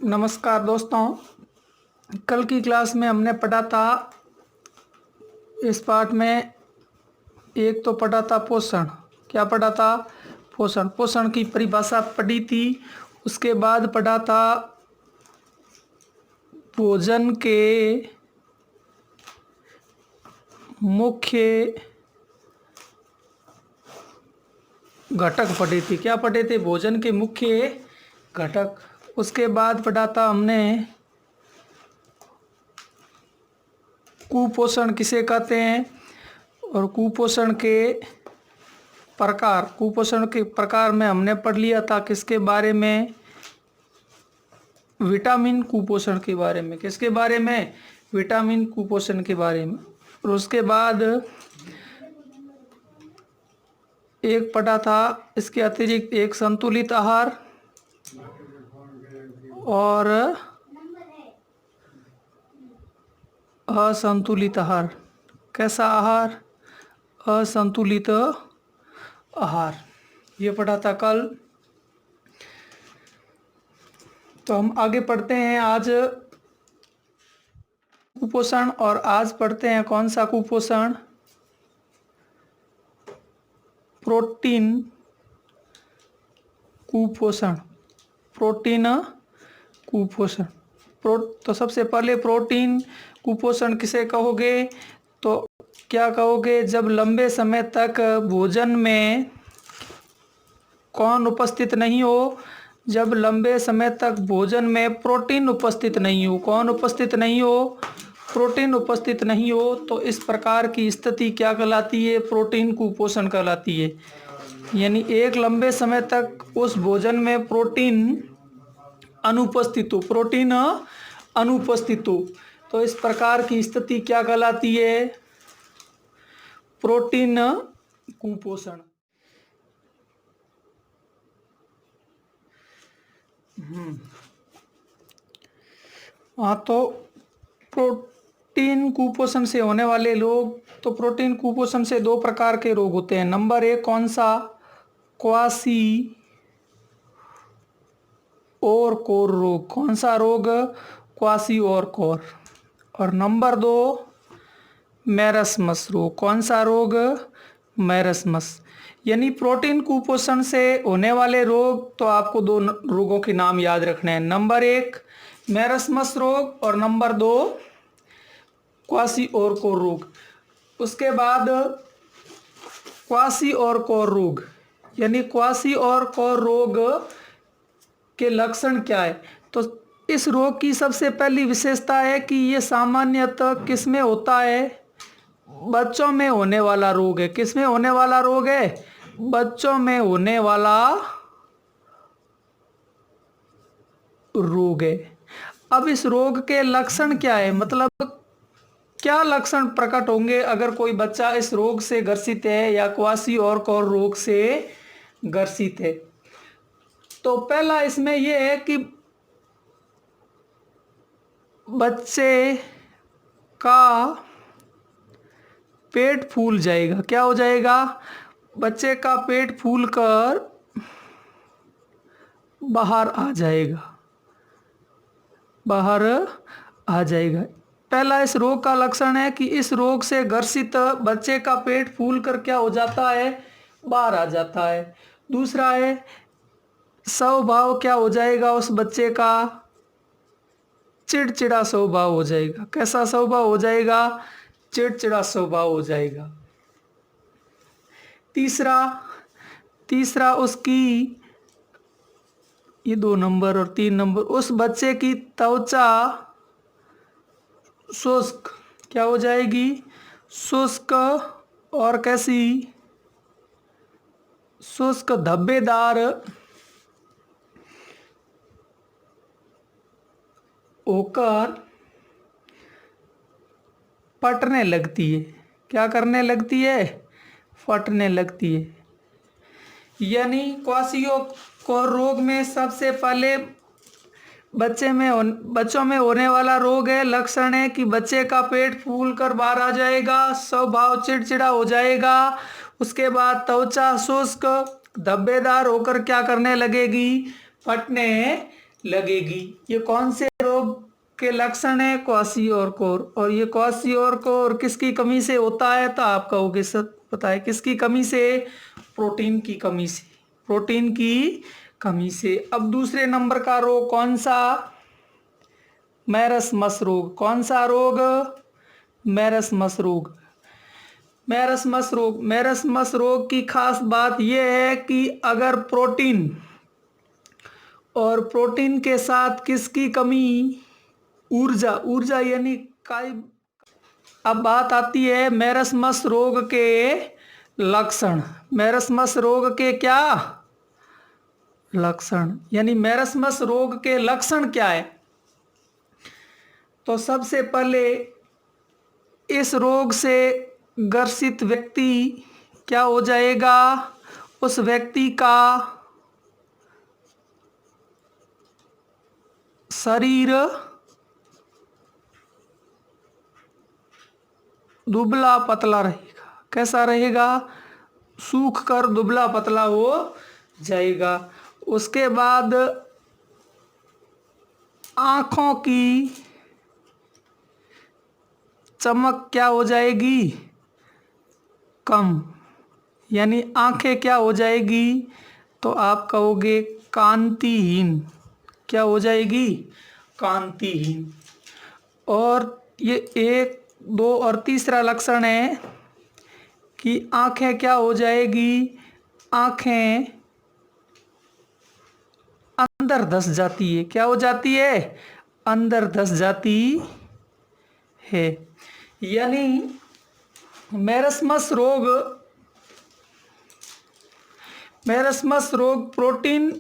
नमस्कार दोस्तों। कल की क्लास में हमने पढ़ा था, इस पाठ में एक तो पढ़ा था पोषण। क्या पढ़ा था? पोषण। पोषण की परिभाषा पढ़ी थी। उसके बाद पढ़ा था भोजन के मुख्य घटक पढ़े थे। क्या पढ़े थे? भोजन के मुख्य घटक। उसके बाद पढ़ा था हमने कुपोषण किसे कहते हैं और कुपोषण के प्रकार। कुपोषण के प्रकार में हमने पढ़ लिया था किसके बारे में? विटामिन कुपोषण के बारे में। किसके बारे में? विटामिन कुपोषण के बारे में। और उसके बाद एक पढ़ा था इसके अतिरिक्त एक संतुलित आहार और असंतुलित आहार। कैसा आहार? असंतुलित आहार। ये पढ़ा था कल। तो हम आगे पढ़ते हैं आज कुपोषण। और आज पढ़ते हैं कौन सा कुपोषण? प्रोटीन कुपोषण। प्रोटीन कुपोषण। तो सबसे पहले प्रोटीन कुपोषण किसे कहोगे? तो क्या कहोगे? जब लंबे समय तक भोजन में कौन उपस्थित नहीं हो? जब लंबे समय तक भोजन में प्रोटीन उपस्थित नहीं हो। कौन उपस्थित नहीं हो? प्रोटीन उपस्थित नहीं हो। तो इस प्रकार की स्थिति क्या कहलाती है? प्रोटीन कुपोषण कहलाती है। यानी एक लंबे समय तक उस भोजन में प्रोटीन अनुपस्थित हो। प्रोटीन अनुपस्थित हो तो इस प्रकार की स्थिति क्या कहलाती है? प्रोटीन कुपोषण। हाँ, तो प्रोटीन कुपोषण से होने वाले लोग, तो प्रोटीन कुपोषण से दो प्रकार के रोग होते हैं। नंबर एक कौन सा? क्वासी और कोर रोग। कौन सा रोग? क्वासी और कोर। और नंबर दो मैरस्मस रोग। कौन सा रोग? मैरस्मस। यानी प्रोटीन कुपोषण से होने वाले रोग, तो आपको दो रोगों के नाम याद रखने हैं। नंबर एक मैरस्मस रोग और नंबर दो क्वासी और कोर रोग। उसके बाद क्वासी और कोर रोग, यानी क्वासी और कोर रोग के लक्षण क्या है? तो इस रोग की सबसे पहली विशेषता है कि ये सामान्यतः किस में होता है? बच्चों में होने वाला रोग है। किस में होने वाला रोग है? बच्चों में होने वाला रोग है। अब इस रोग के लक्षण क्या है? मतलब क्या लक्षण प्रकट होंगे अगर कोई बच्चा इस रोग से ग्रसित है या क्वासी और कोर रोग से ग्रसित है? तो पहला इसमें यह है कि बच्चे का पेट फूल जाएगा। क्या हो जाएगा? बच्चे का पेट फूलकर बाहर आ जाएगा। बाहर आ जाएगा। पहला इस रोग का लक्षण है कि इस रोग से ग्रसित बच्चे का पेट फूलकर क्या हो जाता है? बाहर आ जाता है। दूसरा है स्वभाव क्या हो जाएगा उस बच्चे का? चिड़चिड़ा स्वभाव हो जाएगा। कैसा स्वभाव हो जाएगा? चिड़चिड़ा स्वभाव हो जाएगा। तीसरा उसकी, ये 2 नंबर और 3 नंबर, उस बच्चे की त्वचा शुष्क क्या हो जाएगी? शुष्क। और कैसी? शुष्क धब्बेदार होकर फटने लगती है। क्या करने लगती है? फटने लगती है। यानी क्वासियो को रोग में सबसे पहले बच्चों में होने वाला रोग है, लक्षण है कि बच्चे का पेट फूल कर बाहर आ जाएगा, स्वभाव चिड़चिड़ा हो जाएगा। उसके बाद त्वचा शुष्क धब्बेदार होकर क्या करने लगेगी? फटने लगेगी। ये कौन से रोग के लक्षण है? क्वाशियोरकोर। और ये क्वाशियोरकोर किसकी कमी से होता है? तो आप कहोगे सर पता है किसकी कमी से? प्रोटीन की कमी से। प्रोटीन की कमी से। अब दूसरे नंबर का रोग कौन सा? मैरस्मस रोग। कौन सा रोग? मैरस्मस रोग। मैरस्मस रोग की खास बात यह है कि अगर प्रोटीन और प्रोटीन के साथ किसकी कमी? ऊर्जा। ऊर्जा यानी काय। अब बात आती है मैरस्मस रोग के लक्षण। मैरस्मस रोग के क्या लक्षण? यानी मैरस्मस रोग के लक्षण क्या है? तो सबसे पहले इस रोग से ग्रसित व्यक्ति क्या हो जाएगा? उस व्यक्ति का शरीर दुबला पतला रहेगा। कैसा रहेगा? सूख कर दुबला पतला हो जाएगा। उसके बाद आँखों की चमक क्या हो जाएगी? कम। यानी आंखें क्या हो जाएगी? तो आप कहोगे कांतिहीन। क्या हो जाएगी? कांतिहीन। और ये एक, दो और तीसरा लक्षण है कि आंखें क्या हो जाएगी? आंखें अंदर धंस जाती है। क्या हो जाती है? अंदर धंस जाती है। यानी मैरस्मस रोग प्रोटीन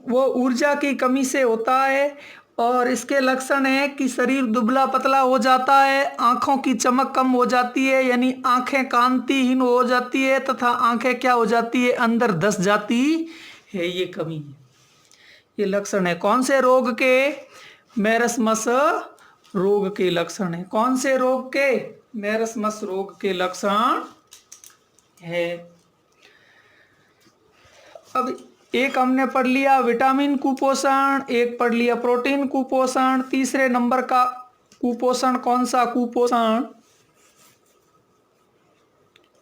वो ऊर्जा की कमी से होता है और इसके लक्षण है कि शरीर दुबला पतला हो जाता है, आँखों की चमक कम हो जाती है यानी आँखें कांतिहीन हो जाती है तथा आँखें क्या हो जाती है? अंदर धंस जाती है। ये कमी है, ये लक्षण है कौन से रोग के? मैरस्मस रोग के लक्षण है। कौन से रोग के? मैरस्मस रोग के लक्षण है। अब एक हमने पढ़ लिया विटामिन कुपोषण, एक पढ़ लिया प्रोटीन कुपोषण। तीसरे नंबर का कुपोषण कौन सा? कुपोषण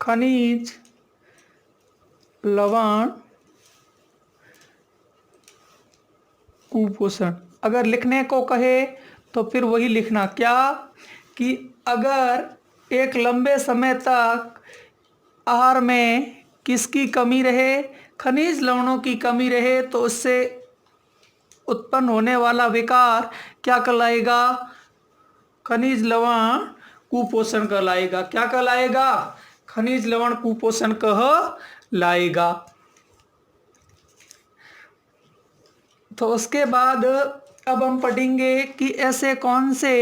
खनिज लवण कुपोषण। अगर लिखने को कहे तो फिर वही लिखना क्या कि अगर एक लंबे समय तक आहार में किसकी कमी रहे? खनिज लवणों की कमी रहे तो उससे उत्पन्न होने वाला विकार क्या कहलाएगा? खनिज लवण कुपोषण कहलाएगा। क्या कहलाएगा? खनिज लवण कुपोषण कहलाएगा। तो उसके बाद अब हम पढ़ेंगे कि ऐसे कौन से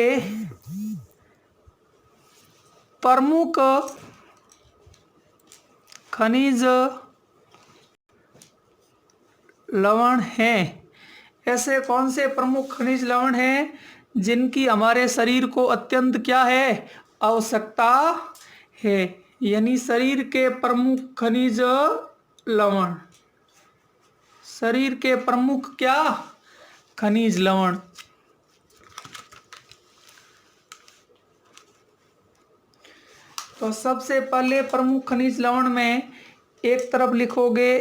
प्रमुख खनिज लवण हैं। ऐसे कौन से प्रमुख खनिज लवण हैं जिनकी हमारे शरीर को अत्यंत क्या है? आवश्यकता है। यानी शरीर के प्रमुख खनिज लवण, शरीर के प्रमुख क्या? खनिज लवण। तो सबसे पहले प्रमुख खनिज लवण में एक तरफ लिखोगे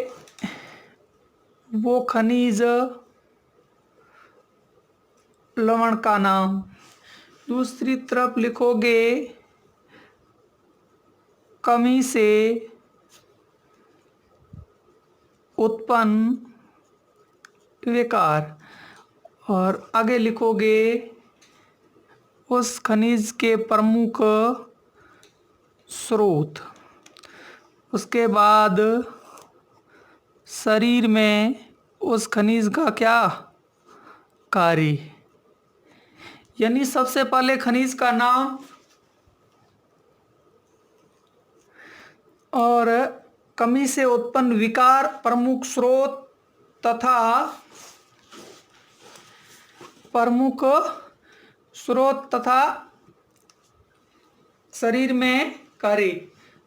वो खनिज लवण का नाम, दूसरी तरफ लिखोगे कमी से उत्पन्न विकार और आगे लिखोगे उस खनिज के प्रमुख स्रोत। उसके बाद शरीर में उस खनिज का क्या कार्य। यानी सबसे पहले खनिज का नाम और कमी से उत्पन्न विकार, प्रमुख स्रोत तथा प्रमुख स्रोत तथा शरीर में कार्य।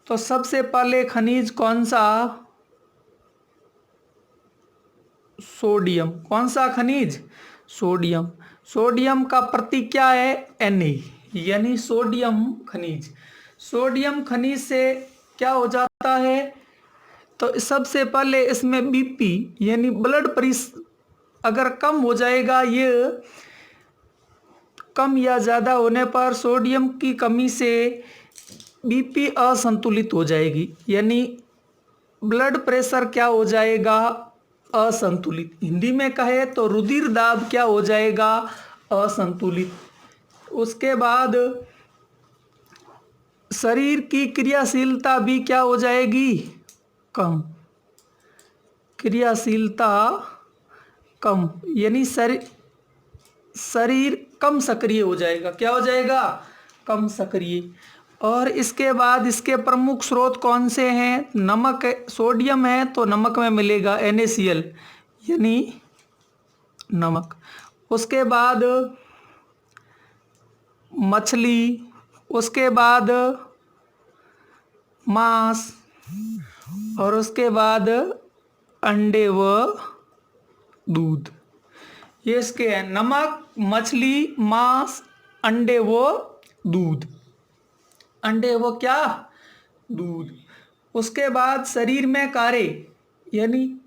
तो सबसे पहले खनिज कौन सा? सोडियम। कौन सा खनिज? सोडियम। सोडियम का प्रतीक क्या है? Na, यानी सोडियम खनिज। सोडियम खनिज से क्या हो जाता है? तो सबसे पहले इसमें बीपी यानी ब्लड प्रेशर अगर कम हो जाएगा, ये कम या ज़्यादा होने पर सोडियम की कमी से बीपी असंतुलित हो जाएगी, यानी ब्लड प्रेशर क्या हो जाएगा? असंतुलित। हिंदी में कहे तो रुधिर दाब क्या हो जाएगा? असंतुलित। उसके बाद शरीर की क्रियाशीलता भी क्या हो जाएगी? कम। क्रियाशीलता कम, यानी शरीर कम सक्रिय हो जाएगा। क्या हो जाएगा? कम सक्रिय। और इसके बाद इसके प्रमुख स्रोत कौन से हैं? नमक है, सोडियम है तो नमक में मिलेगा NaCl, यानी नमक। उसके बाद मछली, उसके बाद मांस, और उसके बाद अंडे व दूध। ये इसके हैं, नमक, मछली, मांस, अंडे व दूध। अंडे वो क्या? दूध। उसके बाद शरीर में कार्य, यानी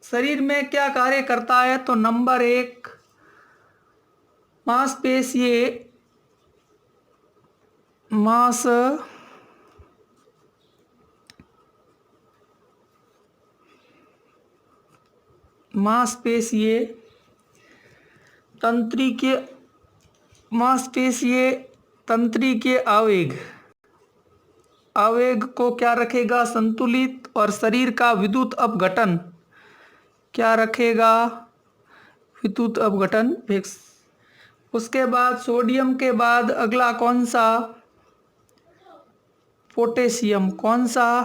शरीर में क्या कार्य करता है? तो नंबर 1 मांसपेशीय तंत्री के आवेग को क्या रखेगा? संतुलित। और शरीर का विद्युत अपघटन क्या रखेगा? विद्युत अपघटन फिक्स। उसके बाद सोडियम के बाद अगला कौन सा? पोटेशियम। कौन सा?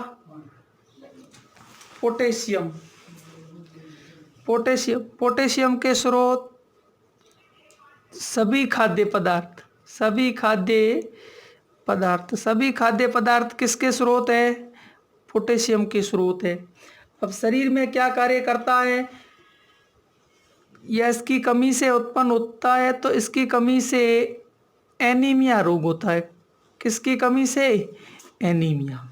पोटेशियम। पोटेशियम के स्रोत सभी खाद्य पदार्थ किसके स्रोत है? पोटेशियम के स्रोत है। अब शरीर में क्या कार्य करता है? यह इसकी कमी से उत्पन्न होता है, तो इसकी कमी से एनीमिया रोग होता है। किसकी कमी से? एनीमिया।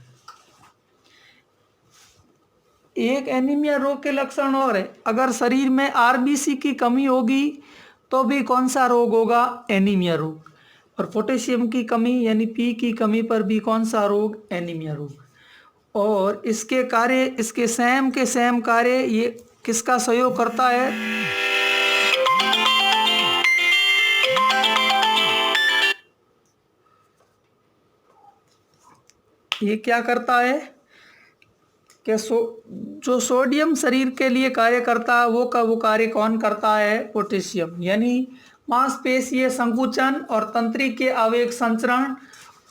एक एनीमिया रोग के लक्षण और है, अगर शरीर में RBC की कमी होगी तो भी कौन सा रोग होगा? एनीमिया रोग। और पोटेशियम की कमी यानी P की कमी पर भी कौन सा रोग? एनीमिया रोग। और इसके कार्य, इसके सेम कार्य ये किसका सहयोग करता है? ये क्या करता है कि जो सोडियम शरीर के लिए कार्य करता है वो कार्य कौन करता है? पोटेशियम। यानी मांसपेशीय संकुचन और तंत्री के आवेग संचरण।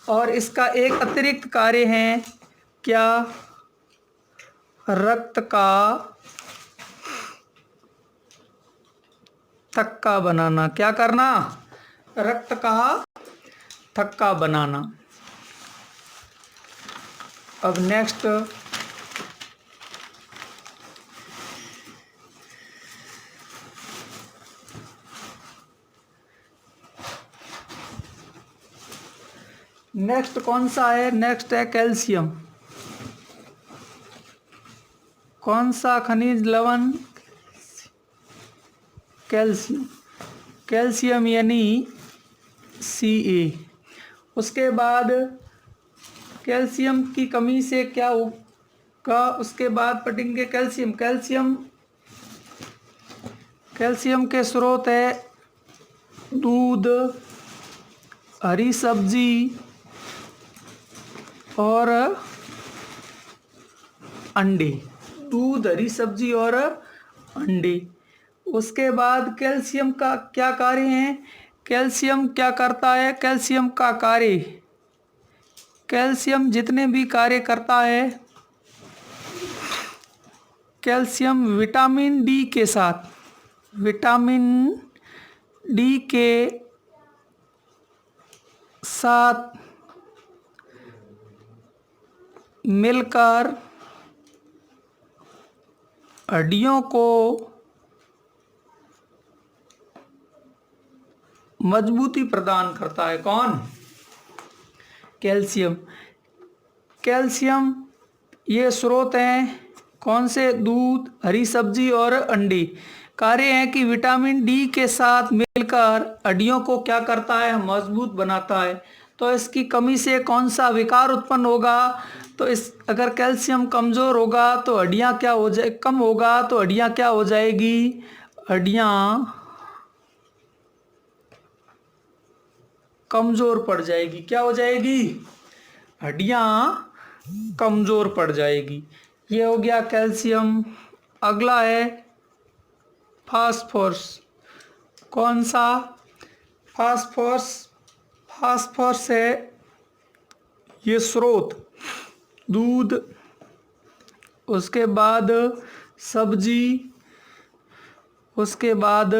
और इसका एक अतिरिक्त कार्य है क्या? रक्त का थक्का बनाना। क्या करना? रक्त का थक्का बनाना। अब नेक्स्ट कौन सा है? नेक्स्ट है कैल्शियम। कौन सा खनिज लवण? कैल्शियम यानी Ca। उसके बाद कैल्शियम की कमी से क्या होगा? उसके बाद पढ़ेंगे कैल्शियम के स्रोत है दूध, हरी सब्जी और अंडे। दूध, हरी सब्जी और अंडे। उसके बाद कैल्शियम का क्या कार्य है? कैल्शियम क्या करता है? कैल्शियम का कार्य, कैल्शियम जितने भी कार्य करता है, कैल्शियम विटामिन डी के साथ मिलकर हड्डियों को मजबूती प्रदान करता है। कौन? कैल्शियम। कैल्शियम ये स्रोत हैं कौन से? दूध, हरी सब्जी और अंडे। कार्य है कि विटामिन डी के साथ मिलकर हड्डियों को क्या करता है? मजबूत बनाता है। तो इसकी कमी से कौन सा विकार उत्पन्न होगा? तो इस अगर कैल्शियम कमज़ोर होगा तो हड्डियां क्या हो जाए? कम होगा तो हड्डियां क्या हो जाएगी? हड्डियां कमज़ोर पड़ जाएगी। क्या हो जाएगी? हड्डियां कमज़ोर पड़ जाएगी। ये हो गया कैल्शियम। अगला है फास्फोरस। कौन सा? फास्फोरस। फास्फोरस है ये स्रोत, दूध, उसके बाद सब्जी, उसके बाद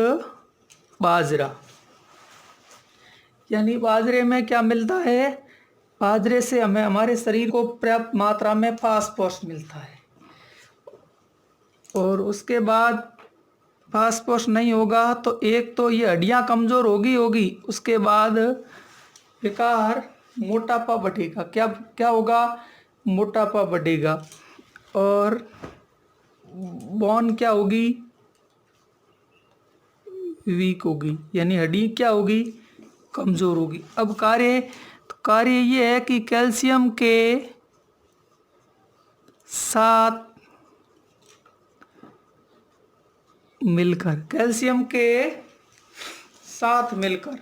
बाजरा। यानी बाजरे में क्या मिलता है? बाजरे से हमें हमारे शरीर को पर्याप्त मात्रा में फास्फोरस मिलता है। और उसके बाद फास्फोरस नहीं होगा तो एक तो ये हड्डियां कमज़ोर होगी, उसके बाद विकार, मोटापा बढ़ेगा। क्या क्या होगा? मोटापा बढ़ेगा। और बोन क्या होगी? वीक होगी। यानी हड्डी क्या होगी? कमज़ोर होगी। अब कार्य ये है कि कैल्शियम के साथ मिलकर, कैल्शियम के साथ मिलकर,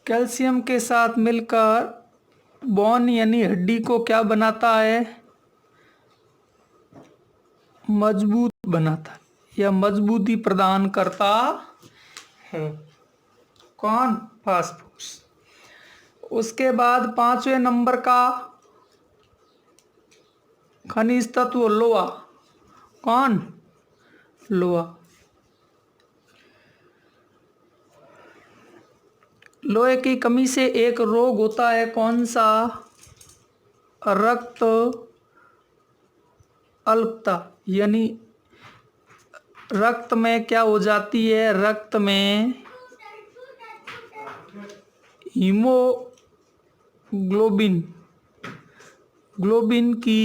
कैल्शियम के साथ मिलकर बोन यानी हड्डी को क्या बनाता है? मजबूत बनाता है या मजबूती प्रदान करता है। कौन? फास्फोरस। उसके बाद 5वें नंबर का खनिज तत्व लोहा। कौन? लोहा। लोहे की कमी से एक रोग होता है। कौन सा? रक्त अल्पता। यानी रक्त में क्या हो जाती है? रक्त में ग्लोबिन की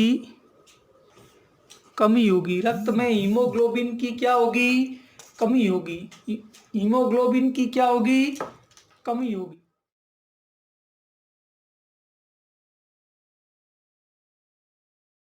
कमी होगी। रक्त में हीमोग्लोबिन की क्या होगी? कमी होगी। हीमोग्लोबिन की क्या होगी? कमी होगी।